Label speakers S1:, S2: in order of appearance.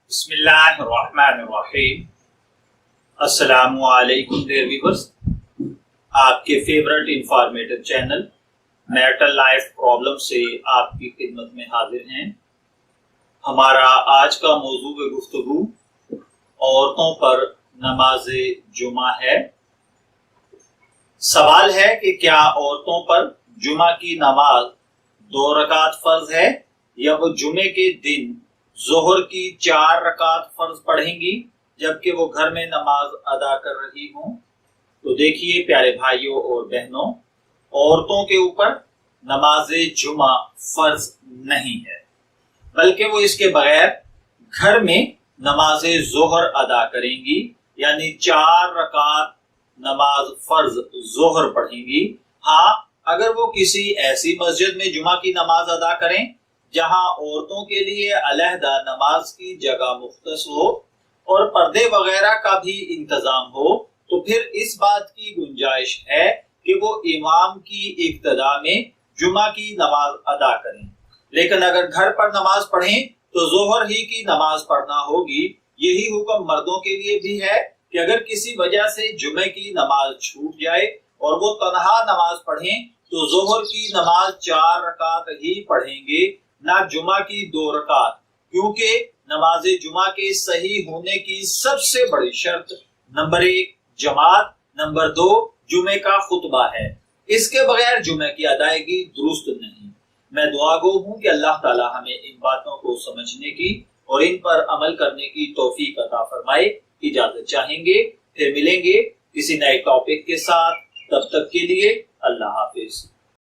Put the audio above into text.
S1: بسم اللہ الرحمن الرحیم۔ السلام علیکم ڈیئر ویورز، آپ کے favourite informative channel marital life problem سے آپ کی خدمت میں حاضر ہیں۔ ہمارا آج کا موضوع گفتگو عورتوں پر نماز جمعہ ہے۔ سوال ہے کہ کیا عورتوں پر جمعہ کی نماز 2 رکعت فرض ہے یا وہ جمعے کے دن ظہر کی 4 رکعت فرض پڑھیں گی جبکہ وہ گھر میں نماز ادا کر رہی ہوں؟ تو دیکھیے پیارے بھائیوں اور بہنوں، عورتوں کے اوپر نماز جمعہ فرض نہیں ہے، بلکہ وہ اس کے بغیر گھر میں نماز ظہر ادا کریں گی، یعنی 4 رکعت نماز فرض ظہر پڑھیں گی۔ ہاں، اگر وہ کسی ایسی مسجد میں جمعہ کی نماز ادا کریں جہاں عورتوں کے لیے علیحدہ نماز کی جگہ مختص ہو اور پردے وغیرہ کا بھی انتظام ہو، تو پھر اس بات کی گنجائش ہے کہ وہ امام کی اقتداء میں جمعہ کی نماز ادا کریں۔ لیکن اگر گھر پر نماز پڑھیں تو ظہر ہی کی نماز پڑھنا ہوگی۔ یہی حکم مردوں کے لیے بھی ہے کہ اگر کسی وجہ سے جمعے کی نماز چھوٹ جائے اور وہ تنہا نماز پڑھیں تو ظہر کی نماز 4 رکعت ہی پڑھیں گے، نہ جمعہ کی 2 رکعت، کیونکہ نماز جمعہ کے صحیح ہونے کی سب سے بڑی شرط نمبر 1 جماعت، نمبر 2 جمعے کا خطبہ ہے۔ اس کے بغیر جمعے کی ادائیگی درست نہیں۔ میں دعا گو ہوں کہ اللہ تعالی ہمیں ان باتوں کو سمجھنے کی اور ان پر عمل کرنے کی توفیق عطا فرمائے۔ اجازت چاہیں گے، پھر ملیں گے کسی نئے ٹاپک کے ساتھ، تب تک کے لیے